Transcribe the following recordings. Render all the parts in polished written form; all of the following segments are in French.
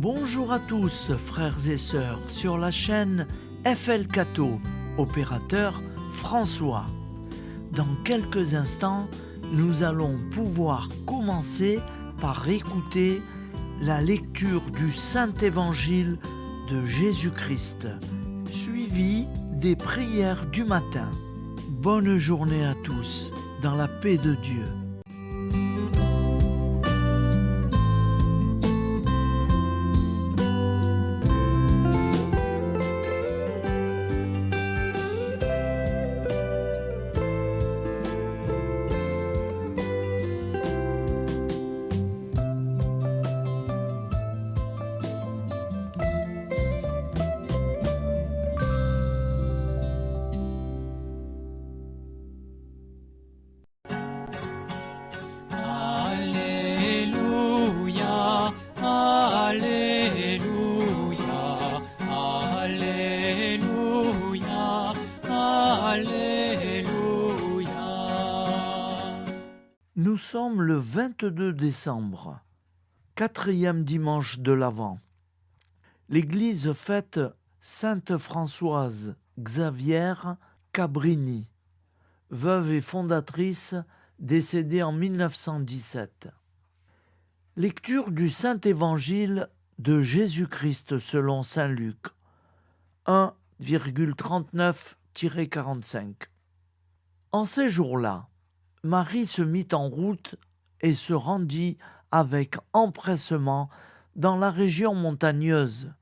Bonjour à tous, frères et sœurs, sur la chaîne FL Cato, opérateur François. Dans quelques instants, nous allons pouvoir commencer par écouter la lecture du Saint-Évangile de Jésus-Christ, suivi des prières du matin. Bonne journée à tous, dans la paix de Dieu. Alléluia, Alléluia, Alléluia, Alléluia. Nous sommes le 22 décembre, 4e dimanche de l'Avent. L'Église fête Sainte Françoise Xavière Cabrini, veuve et fondatrice décédée en 1917. Lecture du Saint-Évangile de Jésus-Christ selon saint Luc, 1,39-45. En ces jours-là, Marie se mit en route et se rendit avec empressement dans la région montagneuse,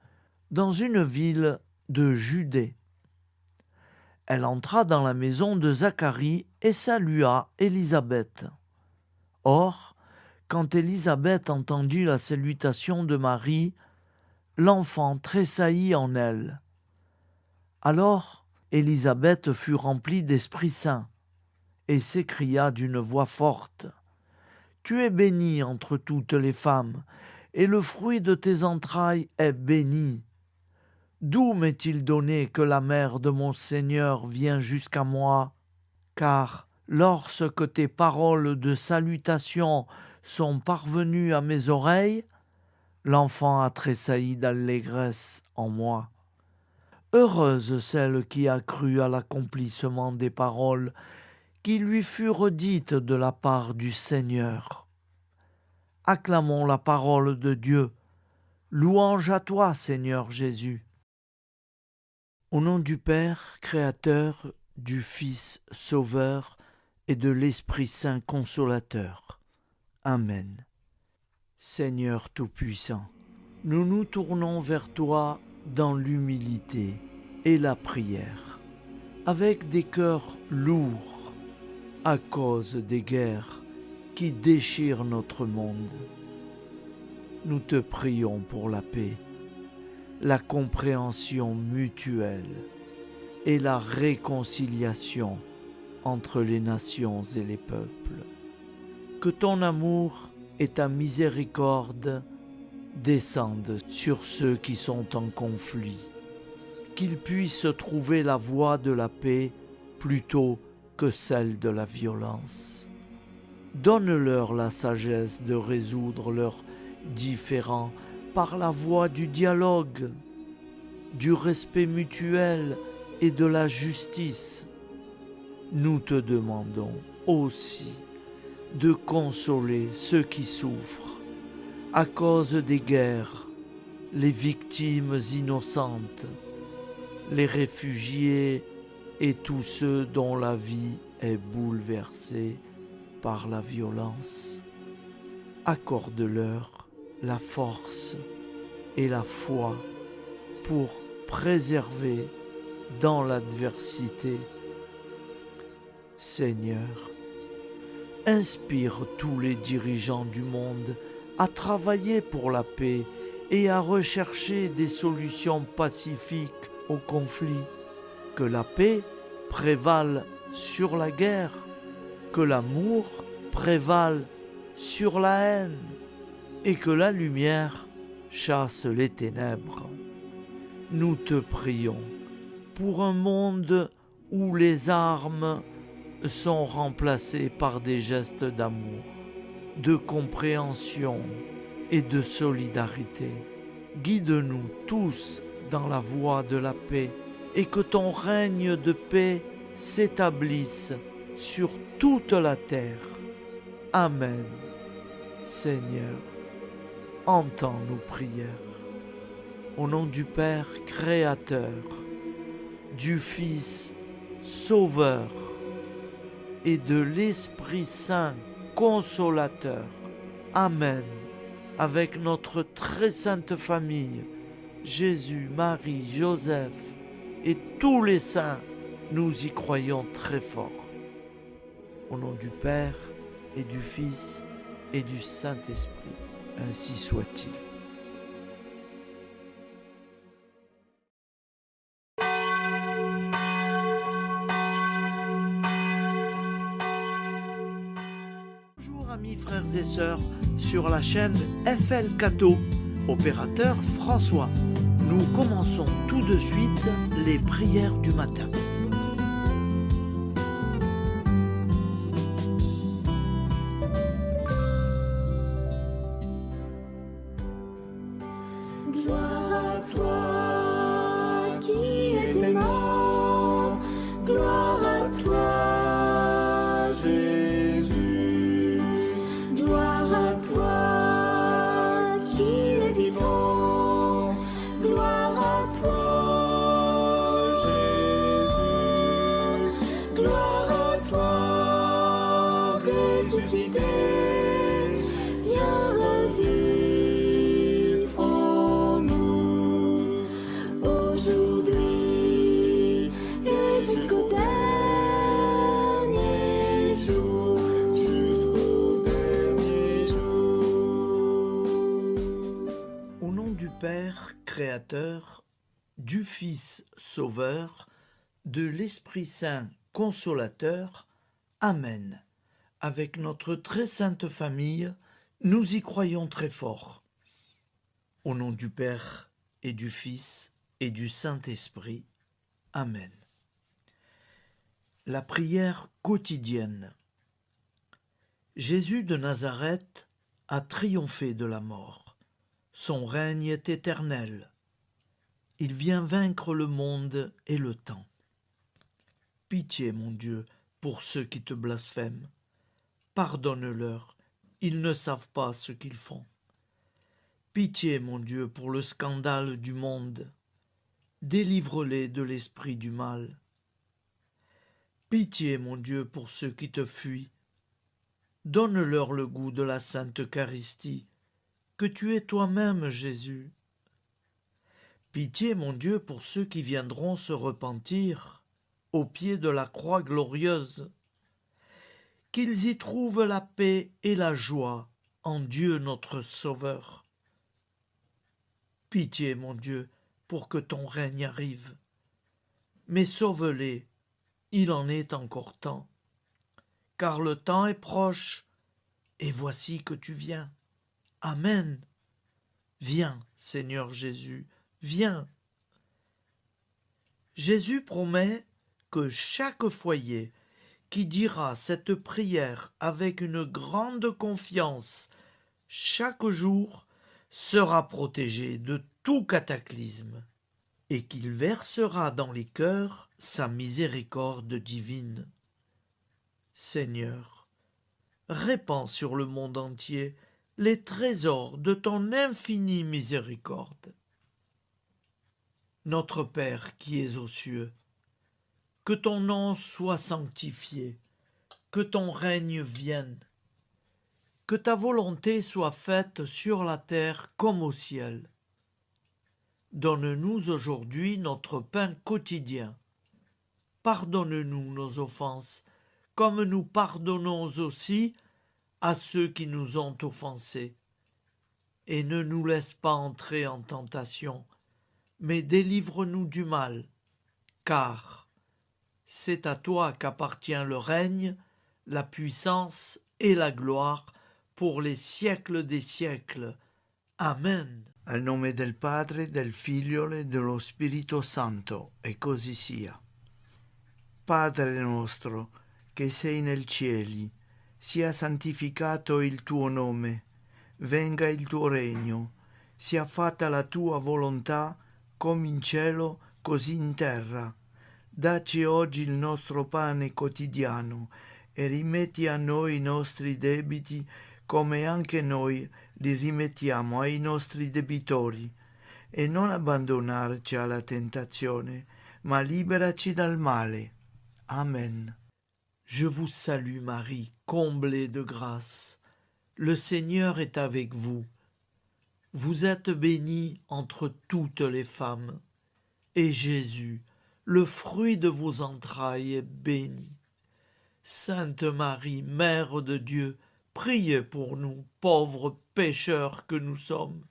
dans une ville de Judée. Elle entra dans la maison de Zacharie et salua Élisabeth. Or, quand Élisabeth entendit la salutation de Marie, l'enfant tressaillit en elle. Alors, Élisabeth fut remplie d'Esprit Saint et s'écria d'une voix forte : « Tu es bénie entre toutes les femmes, et le fruit de tes entrailles est béni. D'où m'est-il donné que la mère de mon Seigneur vienne jusqu'à moi ? Car lorsque tes paroles de salutation sont parvenues à mes oreilles, l'enfant a tressailli d'allégresse en moi. Heureuse celle qui a cru à l'accomplissement des paroles qui lui furent dites de la part du Seigneur. Acclamons la parole de Dieu. Louange à toi, Seigneur Jésus. Au nom du Père, Créateur, du Fils, Sauveur et de l'Esprit Saint Consolateur. Amen. Seigneur Tout-Puissant, nous nous tournons vers toi dans l'humilité et la prière, avec des cœurs lourds à cause des guerres qui déchirent notre monde. Nous te prions pour la paix, la compréhension mutuelle et la réconciliation entre les nations et les peuples. Que ton amour et ta miséricorde descendent sur ceux qui sont en conflit, qu'ils puissent trouver la voie de la paix plutôt que celle de la violence. Donne-leur la sagesse de résoudre leurs différends par la voie du dialogue, du respect mutuel et de la justice. Nous te demandons aussi de consoler ceux qui souffrent à cause des guerres, les victimes innocentes, les réfugiés et tous ceux dont la vie est bouleversée par la violence. Accorde-leur la force et la foi pour préserver dans l'adversité. Seigneur, inspire tous les dirigeants du monde à travailler pour la paix et à rechercher des solutions pacifiques aux conflits. Que la paix prévale sur la guerre, que l'amour prévale sur la haine et que la lumière chasse les ténèbres. Nous te prions pour un monde où les armes sont remplacées par des gestes d'amour, de compréhension et de solidarité. Guide-nous tous dans la voie de la paix et que ton règne de paix s'établisse sur toute la terre. Amen. Seigneur, entends nos prières. Au nom du Père Créateur, du Fils Sauveur et de l'Esprit Saint Consolateur. Amen. Avec notre très sainte famille, Jésus, Marie, Joseph et tous les saints, nous y croyons très fort. Au nom du Père et du Fils et du Saint-Esprit, ainsi soit-il. Bonjour amis frères et sœurs sur la chaîne FL Cato, opérateur François. Nous commençons tout de suite les prières du matin. Gloire à toi qui es mort, gloire à toi Jésus, gloire à toi qui es vivant, gloire à toi Jésus, gloire à toi ressuscité, viens revivre en nous aujourd'hui et jusqu'au dernier jour. Au nom du Père Créateur, du Fils Sauveur, de l'Esprit Saint Consolateur. Amen. Avec notre très sainte famille, nous y croyons très fort. Au nom du Père et du Fils et du Saint-Esprit. Amen. La prière quotidienne. Jésus de Nazareth a triomphé de la mort. Son règne est éternel. Il vient vaincre le monde et le temps. Pitié, mon Dieu, pour ceux qui te blasphèment. Pardonne-leur, ils ne savent pas ce qu'ils font. Pitié, mon Dieu, pour le scandale du monde. Délivre-les de l'esprit du mal. Pitié, mon Dieu, pour ceux qui te fuient. Donne-leur le goût de la Sainte Eucharistie, que tu es toi-même, Jésus. Pitié, mon Dieu, pour ceux qui viendront se repentir au pied de la croix glorieuse, qu'ils y trouvent la paix et la joie en Dieu notre Sauveur. Pitié, mon Dieu, pour que ton règne arrive. Mais sauve-les, il en est encore temps, car le temps est proche, et voici que tu viens. Amen. Viens, Seigneur Jésus, viens. Jésus promet que chaque foyer qui dira cette prière avec une grande confiance chaque jour sera protégé de tout cataclysme et qu'il versera dans les cœurs sa miséricorde divine. Seigneur, répands sur le monde entier les trésors de ton infinie miséricorde. Notre Père qui es aux cieux, que ton nom soit sanctifié, que ton règne vienne, que ta volonté soit faite sur la terre comme au ciel. Donne-nous aujourd'hui notre pain quotidien. Pardonne-nous nos offenses, comme nous pardonnons aussi à ceux qui nous ont offensés. Et ne nous laisse pas entrer en tentation, mais délivre-nous du mal, car c'est à toi qu'appartient le règne, la puissance et la gloire pour les siècles des siècles. Amen. Al nome del Padre, del Figlio e dello Spirito Santo, e così sia. Padre nostro, che sei nel cieli, sia santificato il tuo nome, venga il tuo regno, sia fatta la tua volontà, come in cielo, così in terra. Dacci oggi il nostro pane quotidiano e rimetti a noi i nostri debiti, come anche noi li rimettiamo ai nostri debitori. Et non abbandonarci alla tentazione, ma liberaci dal male. Amen. Je vous salue Marie, comblée de grâce. Le Seigneur est avec vous. Vous êtes bénie entre toutes les femmes, et Jésus, le fruit de vos entrailles, est béni. Sainte Marie, Mère de Dieu, priez pour nous, pauvres pécheurs que nous sommes,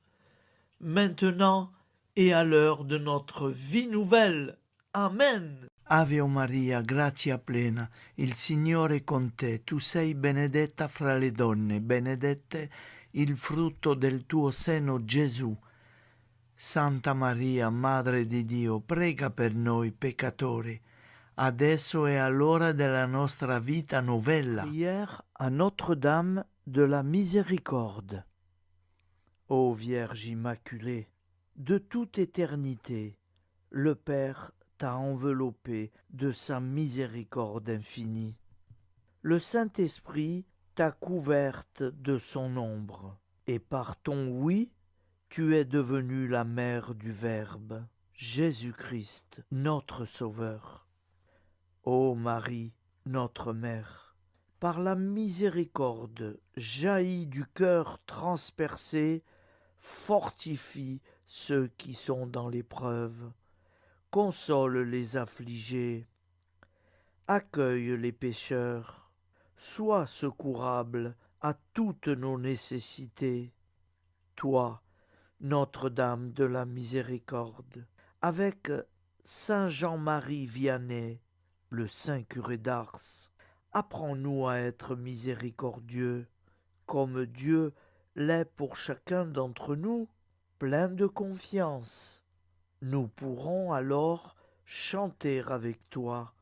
maintenant et à l'heure de notre vie nouvelle. Amen. Ave Maria, grazia plena, il Signore è con te, tu sei benedetta fra le donne, benedetto il frutto del tuo seno, Gesù. Santa Maria, Madre di Dio, prega per noi peccatori, adesso e all'ora della nostra vita novella. Prière à Notre-Dame de la Miséricorde. Ô Vierge Immaculée, de toute éternité, le Père t'a enveloppé de sa miséricorde infinie. Le Saint-Esprit t'a couverte de son ombre, et par ton oui, tu es devenue la mère du Verbe, Jésus-Christ, notre Sauveur. Ô Marie, notre Mère, par la miséricorde jaillie du cœur transpercé, fortifie ceux qui sont dans l'épreuve, console les affligés, accueille les pécheurs, sois secourable à toutes nos nécessités. Toi, Notre-Dame de la Miséricorde, avec Saint Jean-Marie Vianney, le Saint curé d'Ars, apprends-nous à être miséricordieux, comme Dieu l'est pour chacun d'entre nous, plein de confiance. Nous pourrons alors chanter avec toi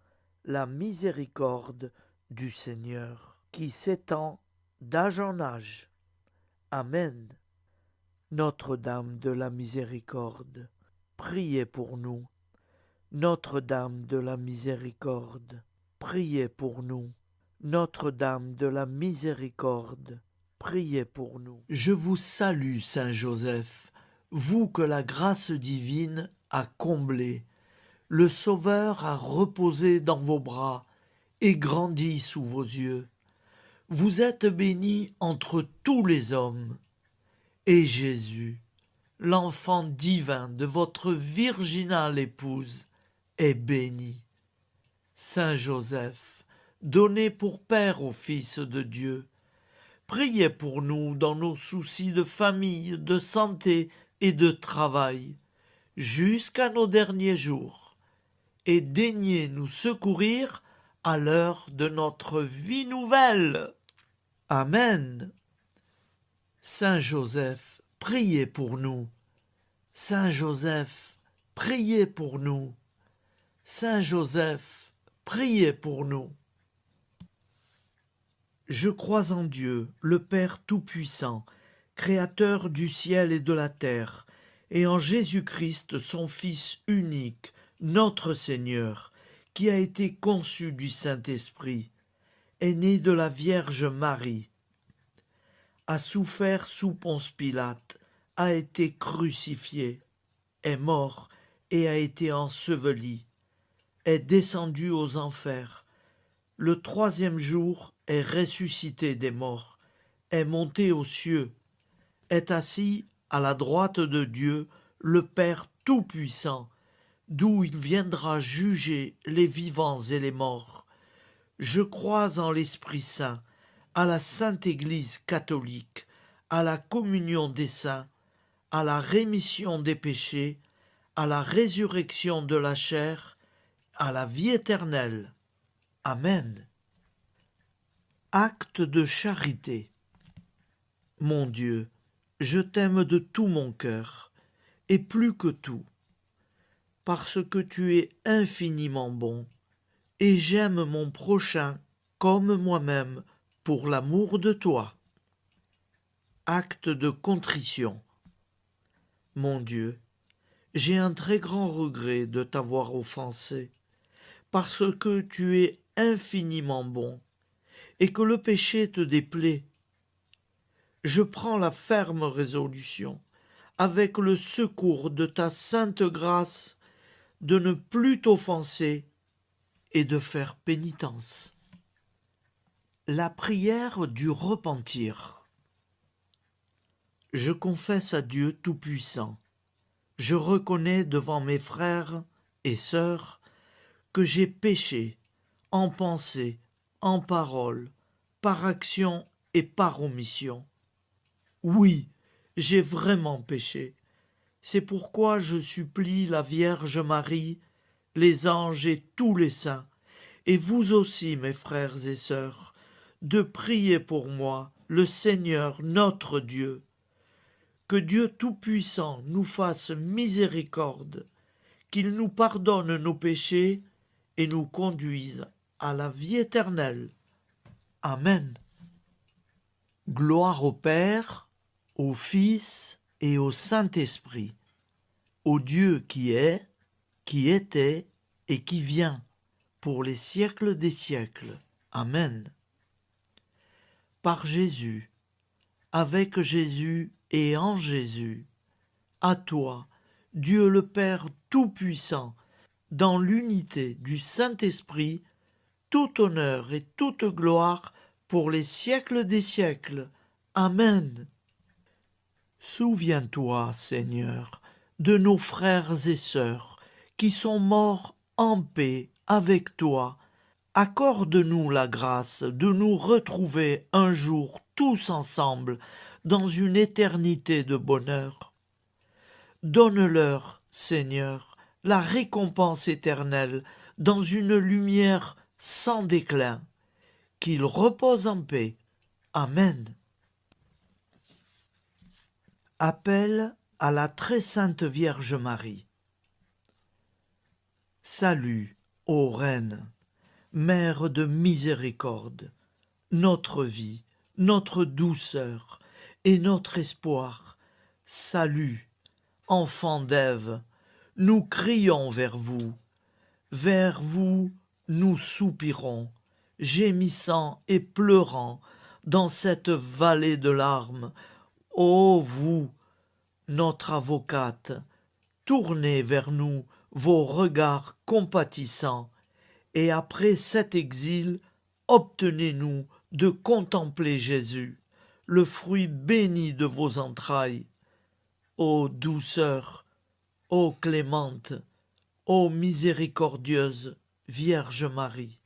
la miséricorde du Seigneur, qui s'étend d'âge en âge. Amen. Notre-Dame de la Miséricorde, priez pour nous. Notre-Dame de la Miséricorde, priez pour nous. Notre-Dame de la Miséricorde, priez pour nous. Je vous salue, Saint Joseph, vous que la grâce divine a comblé. Le Sauveur a reposé dans vos bras et grandi sous vos yeux. Vous êtes bénie entre tous les hommes. Et Jésus, l'enfant divin de votre virginale épouse, est béni. Saint Joseph, donné pour Père au Fils de Dieu, priez pour nous dans nos soucis de famille, de santé et de travail, jusqu'à nos derniers jours, et daignez nous secourir à l'heure de notre vie nouvelle. Amen. Saint Joseph, priez pour nous. Saint Joseph, priez pour nous. Saint Joseph, priez pour nous. Je crois en Dieu, le Père Tout-Puissant, Créateur du ciel et de la terre, et en Jésus-Christ, son Fils unique, notre Seigneur, qui a été conçu du Saint-Esprit, est né de la Vierge Marie, a souffert sous Ponce Pilate, a été crucifié, est mort et a été enseveli, est descendu aux enfers, le troisième jour est ressuscité des morts, est monté aux cieux, est assis à la droite de Dieu, le Père Tout-Puissant, d'où il viendra juger les vivants et les morts. Je crois en l'Esprit Saint, à la Sainte Église catholique, à la communion des saints, à la rémission des péchés, à la résurrection de la chair, à la vie éternelle. Amen. Acte de charité. Mon Dieu, je t'aime de tout mon cœur, et plus que tout, parce que tu es infiniment bon, et j'aime mon prochain comme moi-même, pour l'amour de toi. Acte de contrition. mon Dieu, j'ai un très grand regret de t'avoir offensé, parce que tu es infiniment bon et que le péché te déplaît. Je prends la ferme résolution, avec le secours de ta sainte grâce, de ne plus t'offenser et de faire pénitence. La prière du repentir. Je confesse à Dieu Tout-Puissant. Je reconnais devant mes frères et sœurs que j'ai péché en pensée, en parole, par action et par omission. Oui, j'ai vraiment péché. C'est pourquoi je supplie la Vierge Marie, les anges et tous les saints, et vous aussi, mes frères et sœurs, de prier pour moi, le Seigneur notre Dieu. Que Dieu Tout-Puissant nous fasse miséricorde, qu'il nous pardonne nos péchés et nous conduise à la vie éternelle. Amen. Gloire au Père, au Fils et au Saint-Esprit, au Dieu qui est, qui était et qui vient, pour les siècles des siècles. Amen. Par Jésus, avec Jésus et en Jésus, à toi, Dieu le Père Tout-Puissant, dans l'unité du Saint-Esprit, tout honneur et toute gloire pour les siècles des siècles. Amen. Souviens-toi, Seigneur, de nos frères et sœurs qui sont morts en paix avec toi. Accorde-nous la grâce de nous retrouver un jour tous ensemble dans une éternité de bonheur. Donne-leur, Seigneur, la récompense éternelle dans une lumière sans déclin. Qu'ils reposent en paix. Amen. Appel à la très sainte Vierge Marie. Salut, ô Reine, Mère de miséricorde, notre vie, notre douceur et notre espoir. Salut, enfant d'Ève, nous crions vers vous. Vers vous, nous soupirons, gémissant et pleurant dans cette vallée de larmes. Ô vous, notre avocate, tournez vers nous vos regards compatissants, et après cet exil, obtenez-nous de contempler Jésus, le fruit béni de vos entrailles. Ô douceur, ô clémente, ô miséricordieuse Vierge Marie.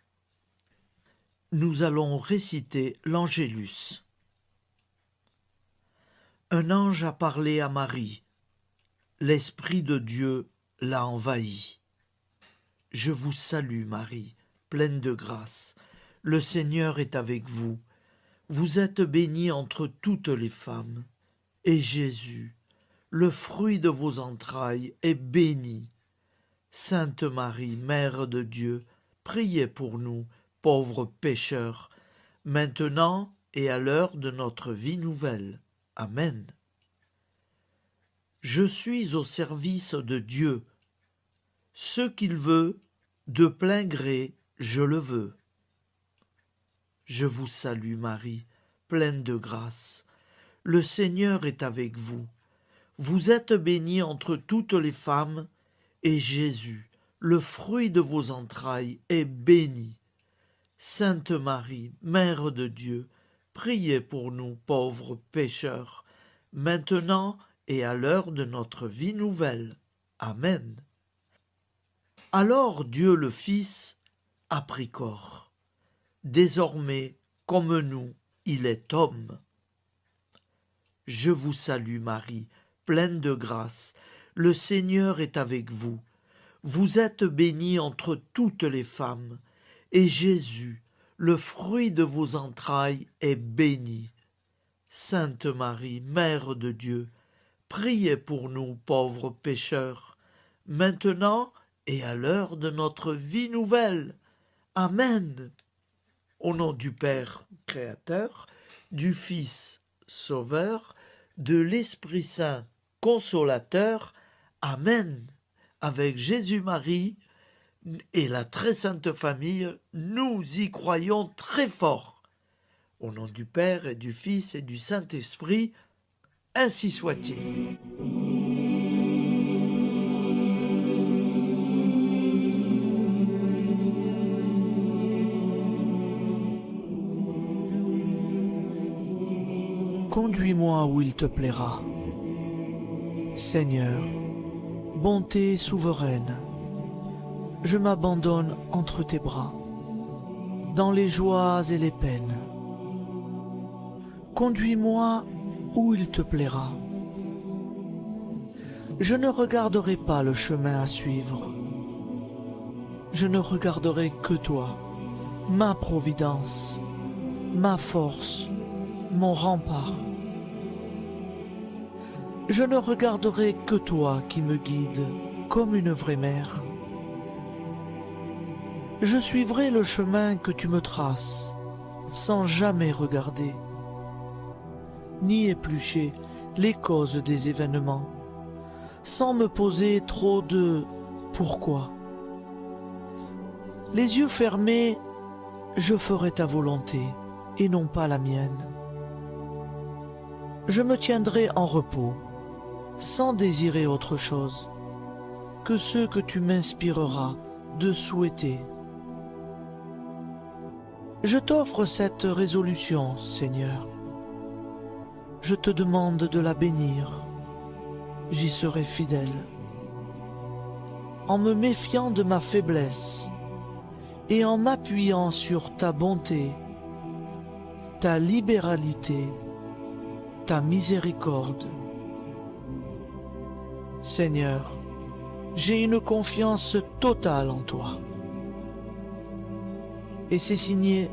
Nous allons réciter l'Angélus. Un ange a parlé à Marie. L'Esprit de Dieu l'a envahie. Je vous salue, Marie, pleine de grâce. Le Seigneur est avec vous. Vous êtes bénie entre toutes les femmes. Et Jésus, le fruit de vos entrailles, est béni. Sainte Marie, Mère de Dieu, priez pour nous, pauvres pécheurs, maintenant et à l'heure de notre vie nouvelle. Amen. Je suis au service de Dieu. Ce qu'il veut, de plein gré, je le veux. Je vous salue, Marie, pleine de grâce. Le Seigneur est avec vous. Vous êtes bénie entre toutes les femmes, et Jésus, le fruit de vos entrailles, est béni. Sainte Marie, Mère de Dieu, priez pour nous pauvres pécheurs, maintenant et à l'heure de notre vie nouvelle. Amen. Alors Dieu le Fils a pris corps. Désormais, comme nous, il est homme. Je vous salue Marie, pleine de grâce. Le Seigneur est avec vous. Vous êtes bénie entre toutes les femmes, et Jésus, le fruit de vos entrailles, est béni. Sainte Marie, Mère de Dieu, priez pour nous pauvres pécheurs, maintenant et à l'heure de notre vie nouvelle. Amen. Au nom du Père Créateur, du Fils Sauveur, de l'Esprit Saint consolateur. Amen. Avec Jésus-Marie et la très sainte famille, nous y croyons très fort. Au nom du Père et du Fils et du Saint-Esprit, ainsi soit-il. Conduis-moi où il te plaira. Seigneur, bonté souveraine, je m'abandonne entre tes bras, dans les joies et les peines. Conduis-moi où il te plaira. Je ne regarderai pas le chemin à suivre. Je ne regarderai que toi, ma providence, ma force, mon rempart. Je ne regarderai que toi qui me guides comme une vraie mère. Je suivrai le chemin que tu me traces, sans jamais regarder, ni éplucher les causes des événements, sans me poser trop de pourquoi. Les yeux fermés, je ferai ta volonté et non pas la mienne. Je me tiendrai en repos, sans désirer autre chose que ce que tu m'inspireras de souhaiter. Je t'offre cette résolution, Seigneur. Je te demande de la bénir. J'y serai fidèle. En me méfiant de ma faiblesse et en m'appuyant sur ta bonté, ta libéralité, ta miséricorde. Seigneur, j'ai une confiance totale en toi. Et c'est signé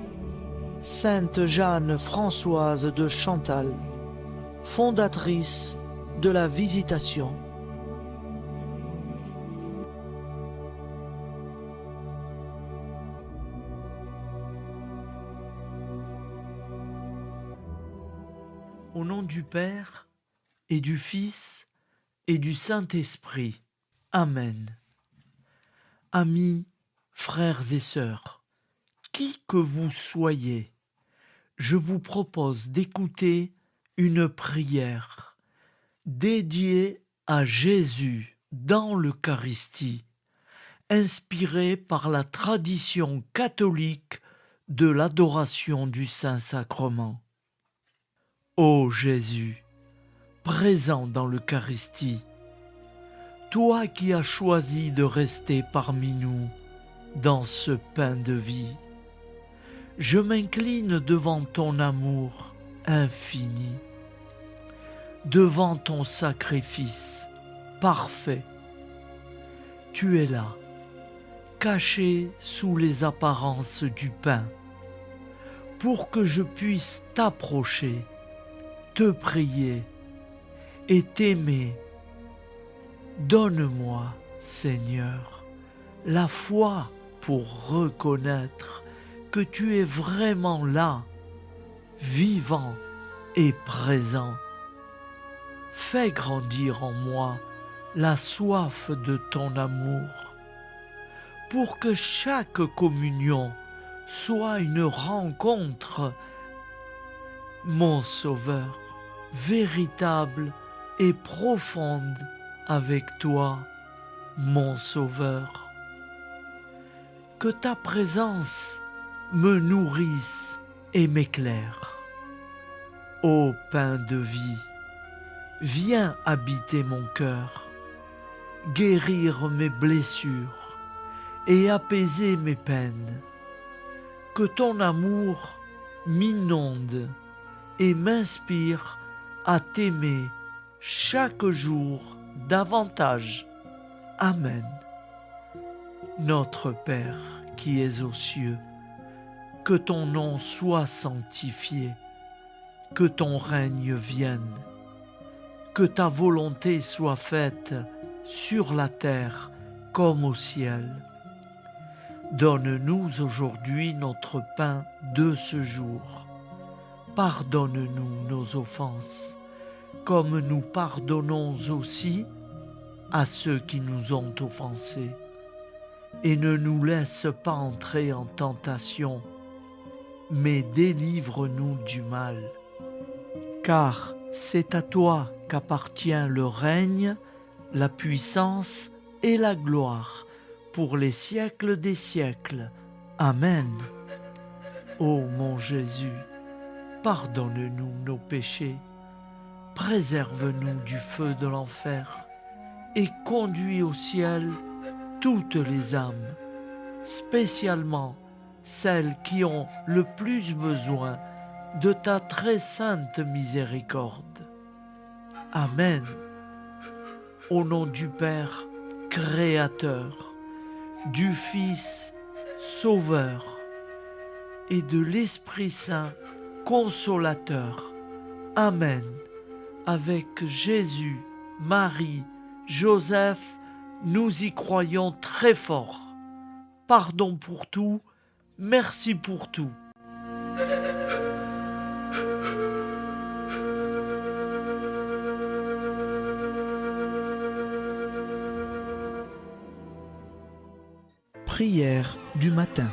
Sainte Jeanne Françoise de Chantal, fondatrice de la Visitation. Au nom du Père et du Fils et du Saint-Esprit. Amen. Amis, frères et sœurs, qui que vous soyez, je vous propose d'écouter une prière dédiée à Jésus dans l'Eucharistie, inspirée par la tradition catholique de l'adoration du Saint-Sacrement. Ô Jésus, présent dans l'Eucharistie, toi qui as choisi de rester parmi nous dans ce pain de vie, je m'incline devant ton amour infini, devant ton sacrifice parfait. Tu es là, caché sous les apparences du pain, pour que je puisse t'approcher, te prier et t'aimer. Donne-moi, Seigneur, la foi pour reconnaître que tu es vraiment là, vivant et présent. Fais grandir en moi la soif de ton amour, pour que chaque communion soit une rencontre, mon Sauveur, véritable et profonde avec toi, mon Sauveur. Que ta présence me nourrisse et m'éclaire. Ô pain de vie, viens habiter mon cœur, guérir mes blessures et apaiser mes peines. Que ton amour m'inonde et m'inspire à t'aimer chaque jour davantage. Amen. Notre Père qui es aux cieux, que ton nom soit sanctifié, que ton règne vienne, que ta volonté soit faite sur la terre comme au ciel. Donne-nous aujourd'hui notre pain de ce jour. Pardonne-nous nos offenses, comme nous pardonnons aussi à ceux qui nous ont offensés. Et ne nous laisse pas entrer en tentation, mais délivre-nous du mal. Car c'est à toi qu'appartient le règne, la puissance et la gloire pour les siècles des siècles. Amen. Ô mon Jésus, pardonne-nous nos péchés, préserve-nous du feu de l'enfer et conduis au ciel toutes les âmes, spécialement celles qui ont le plus besoin de ta très sainte miséricorde. Amen. Au nom du Père Créateur, du Fils Sauveur et de l'Esprit Saint Consolateur. Amen. Avec Jésus, Marie, Joseph, nous y croyons très fort. Pardon pour tout, merci pour tout. Prière du matin.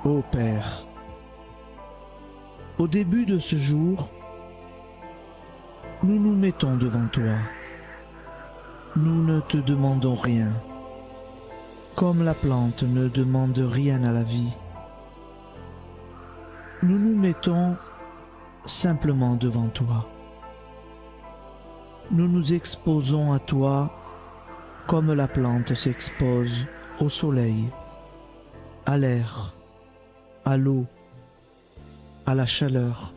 Ô Père, au début de ce jour, nous nous mettons devant toi. Nous ne te demandons rien, comme la plante ne demande rien à la vie. Nous nous mettons simplement devant toi. Nous nous exposons à toi comme la plante s'expose au soleil, à l'air, à l'eau, à la chaleur.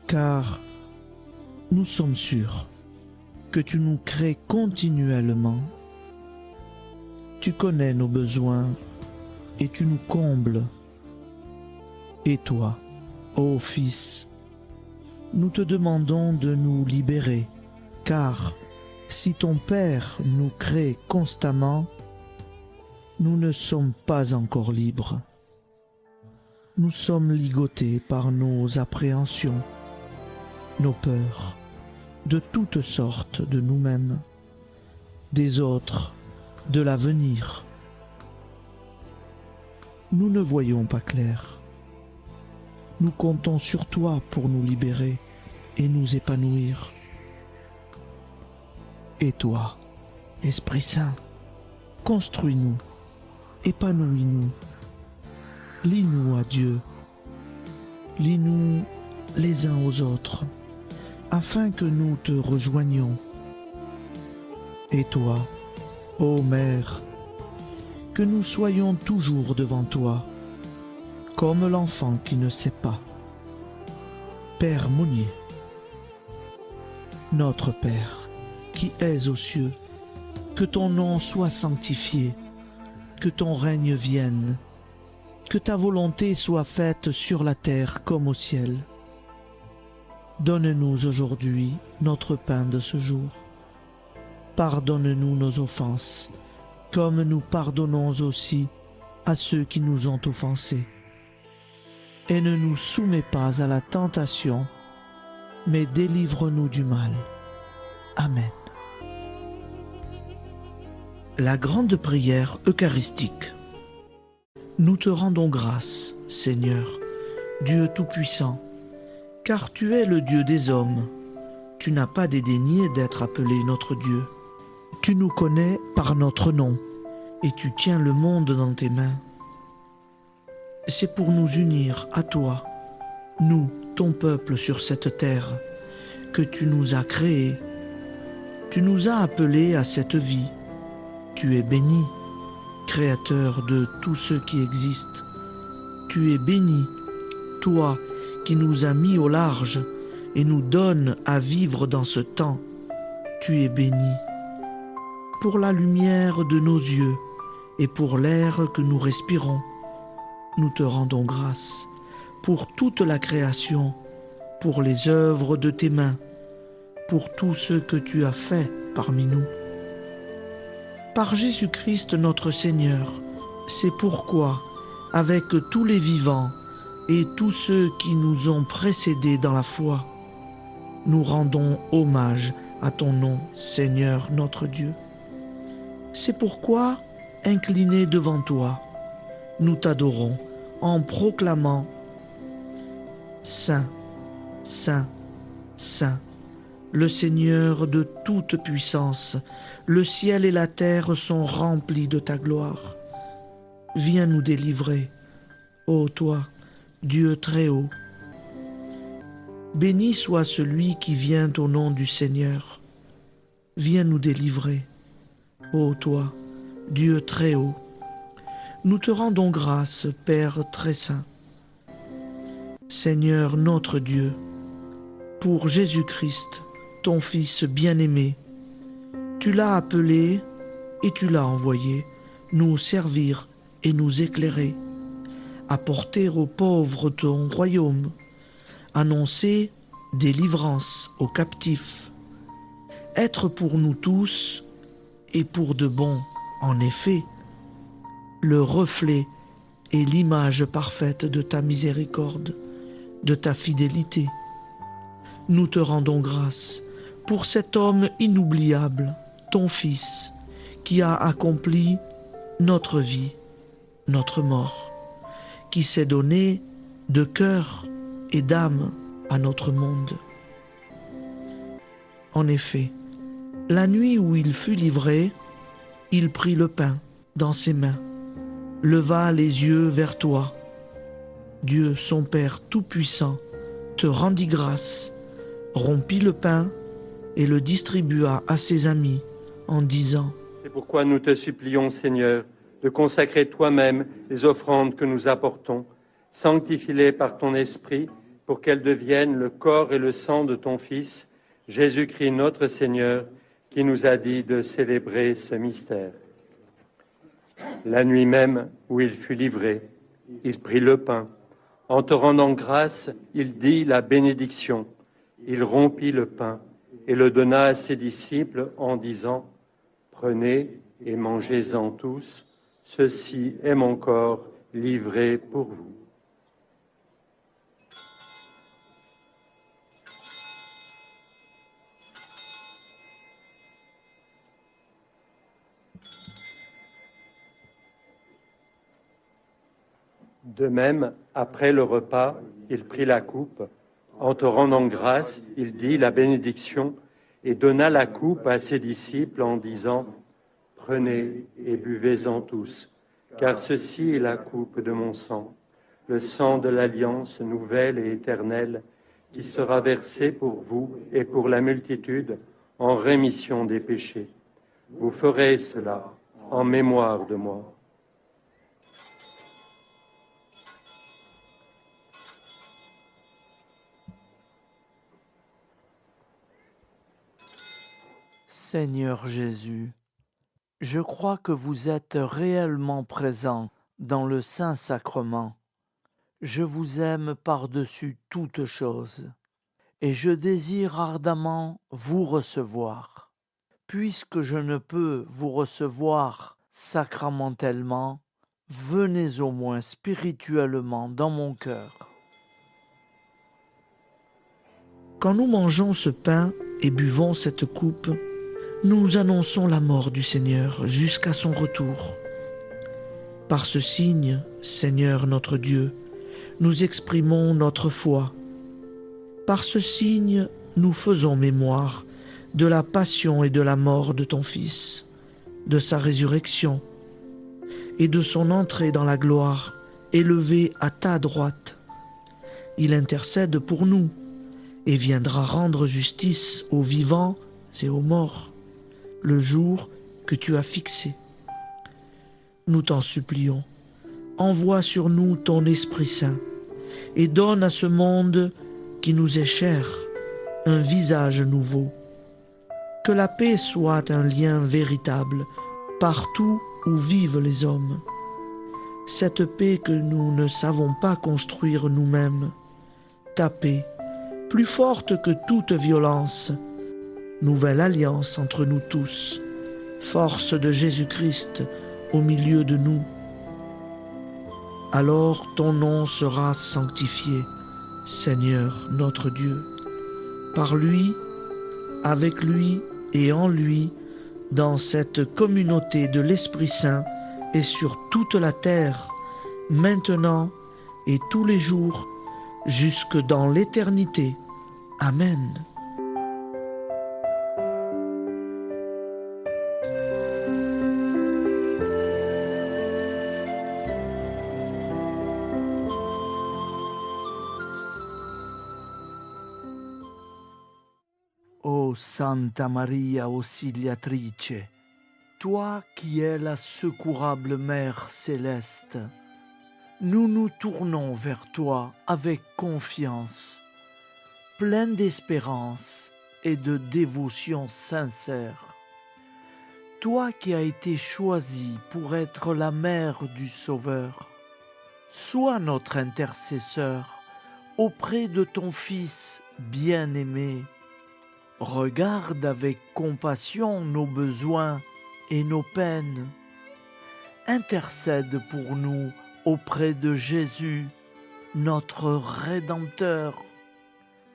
Car nous sommes sûrs que tu nous crées continuellement. Tu connais nos besoins et tu nous combles. Et toi, ô Fils, nous te demandons de nous libérer, car si ton Père nous crée constamment, nous ne sommes pas encore libres. Nous sommes ligotés par nos appréhensions, nos peurs, de toutes sortes de nous-mêmes, des autres, de l'avenir. Nous ne voyons pas clair. Nous comptons sur toi pour nous libérer et nous épanouir. Et toi, Esprit Saint, construis-nous, épanouis-nous, lie-nous à Dieu, lie-nous les uns aux autres, afin que nous te rejoignions. Et toi, ô Mère, que nous soyons toujours devant toi, comme l'enfant qui ne sait pas. Père Monnier, notre Père, qui es aux cieux, que ton nom soit sanctifié, que ton règne vienne, que ta volonté soit faite sur la terre comme au ciel. Donne-nous aujourd'hui notre pain de ce jour. Pardonne-nous nos offenses, comme nous pardonnons aussi à ceux qui nous ont offensés. Et ne nous soumets pas à la tentation, mais délivre-nous du mal. Amen. La grande prière eucharistique. Nous te rendons grâce, Seigneur, Dieu Tout-Puissant, car tu es le Dieu des hommes. Tu n'as pas dédaigné d'être appelé notre Dieu. Tu nous connais par notre nom, et tu tiens le monde dans tes mains. C'est pour nous unir à toi, nous, ton peuple sur cette terre, que tu nous as créés. Tu nous as appelés à cette vie. Tu es béni, Créateur de tout ce qui existe. Tu es béni, toi qui nous as mis au large et nous donnes à vivre dans ce temps. Tu es béni. Pour la lumière de nos yeux et pour l'air que nous respirons, nous te rendons grâce. Pour toute la création, pour les œuvres de tes mains, pour tout ce que tu as fait parmi nous. Par Jésus-Christ notre Seigneur, C'est pourquoi, avec tous les vivants et tous ceux qui nous ont précédés dans la foi, nous rendons hommage à ton nom, Seigneur notre Dieu. C'est pourquoi, inclinés devant toi, nous t'adorons en proclamant « Saint, Saint, Saint, le Seigneur de toute puissance, le ciel et la terre sont remplis de ta gloire. Viens nous délivrer, ô toi, Dieu très haut. Béni soit celui qui vient au nom du Seigneur. Viens nous délivrer, ô toi, Dieu très haut. Nous te rendons grâce, Père très saint. Seigneur notre Dieu, pour Jésus-Christ, ton Fils bien-aimé, tu l'as appelé et tu l'as envoyé nous servir et nous éclairer, apporter aux pauvres ton royaume, annoncer délivrance aux captifs, être pour nous tous et pour de bon, en effet, le reflet et l'image parfaite de ta miséricorde, de ta fidélité. Nous te rendons grâce pour cet homme inoubliable, ton Fils, qui a accompli notre vie, notre mort, qui s'est donné de cœur et d'âme à notre monde. En effet, la nuit où il fut livré, il prit le pain dans ses mains, leva les yeux vers toi. Dieu, son Père Tout-Puissant, te rendit grâce, rompit le pain et le distribua à ses amis en disant : C'est pourquoi nous te supplions, Seigneur, de consacrer toi-même les offrandes que nous apportons, sanctifie-les par ton Esprit, pour qu'elles deviennent le corps et le sang de ton Fils, Jésus-Christ notre Seigneur, qui nous a dit de célébrer ce mystère. La nuit même où il fut livré, il prit le pain. En te rendant grâce, il dit la bénédiction. Il rompit le pain et le donna à ses disciples en disant : Prenez et mangez-en tous, ceci est mon corps livré pour vous. De même, après le repas, il prit la coupe. En te rendant grâce, il dit la bénédiction et donna la coupe à ses disciples en disant : Prenez et buvez-en tous, car ceci est la coupe de mon sang, le sang de l'alliance nouvelle et éternelle, qui sera versé pour vous et pour la multitude en rémission des péchés. Vous ferez cela en mémoire de moi. Seigneur Jésus, je crois que vous êtes réellement présent dans le Saint-Sacrement. Je vous aime par-dessus toute chose et je désire ardemment vous recevoir. Puisque je ne peux vous recevoir sacramentellement, venez au moins spirituellement dans mon cœur. Quand nous mangeons ce pain et buvons cette coupe, nous annonçons la mort du Seigneur jusqu'à son retour. Par ce signe, Seigneur notre Dieu, nous exprimons notre foi. Par ce signe, nous faisons mémoire de la passion et de la mort de ton Fils, de sa résurrection et de son entrée dans la gloire, élevé à ta droite. Il intercède pour nous et viendra rendre justice aux vivants et aux morts, le jour que tu as fixé. Nous t'en supplions, envoie sur nous ton Esprit Saint et donne à ce monde qui nous est cher un visage nouveau. Que la paix soit un lien véritable partout où vivent les hommes. Cette paix que nous ne savons pas construire nous-mêmes, ta paix, plus forte que toute violence, nouvelle alliance entre nous tous, force de Jésus-Christ au milieu de nous, Alors ton nom sera sanctifié, Seigneur notre Dieu. Par lui, avec lui et en lui, dans cette communauté de l'Esprit Saint et sur toute la terre, maintenant et tous les jours, jusque dans l'éternité. Amen. Ô Santa Maria Auxiliatrice, toi qui es la secourable Mère céleste, nous nous tournons vers toi avec confiance, plein d'espérance et de dévotion sincère. Toi qui as été choisie pour être la mère du Sauveur, sois notre intercesseur auprès de ton Fils bien-aimé. Regarde avec compassion nos besoins et nos peines. Intercède pour nous auprès de Jésus, notre Rédempteur.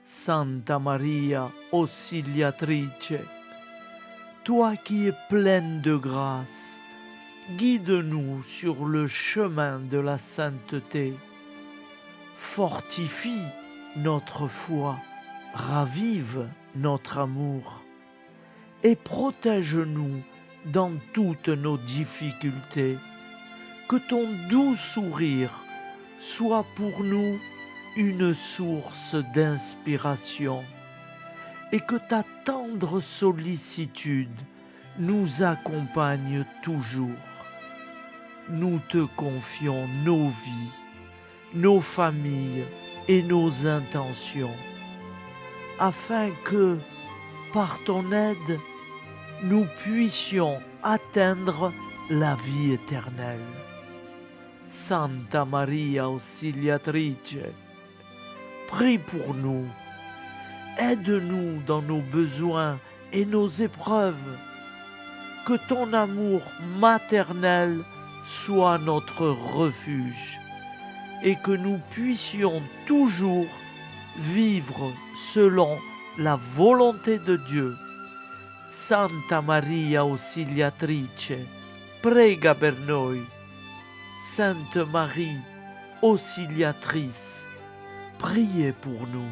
Santa Maria Auxiliatrice, toi qui es pleine de grâce, guide-nous sur le chemin de la sainteté. Fortifie notre foi, ravive notre amour et protège-nous dans toutes nos difficultés. Que ton doux sourire soit pour nous une source d'inspiration et que ta tendre sollicitude nous accompagne toujours. Nous te confions nos vies, nos familles et nos intentions, afin que, par ton aide, nous puissions atteindre la vie éternelle. Santa Maria Auxiliatrice, prie pour nous, aide-nous dans nos besoins et nos épreuves, que ton amour maternel soit notre refuge et que nous puissions toujours vivre selon la volonté de Dieu. Santa Maria Auxiliatrice, prega per noi. Sainte Marie, Auxiliatrice, priez pour nous.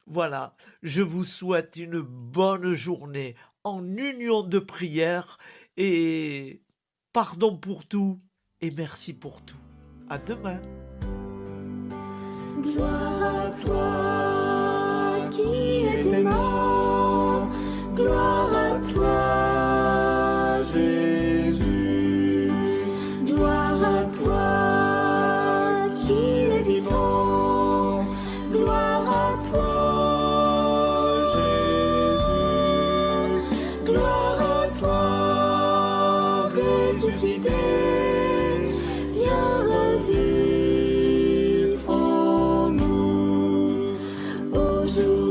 Voilà, je vous souhaite une bonne journée en union de prière et pardon pour tout et merci pour tout. À demain. Gloire à toi qui es aimant, gloire à toi Jésus, gloire à toi qui es vivant, gloire à toi Jésus, gloire à toi ressuscité, viens revivre en nous aujourd'hui.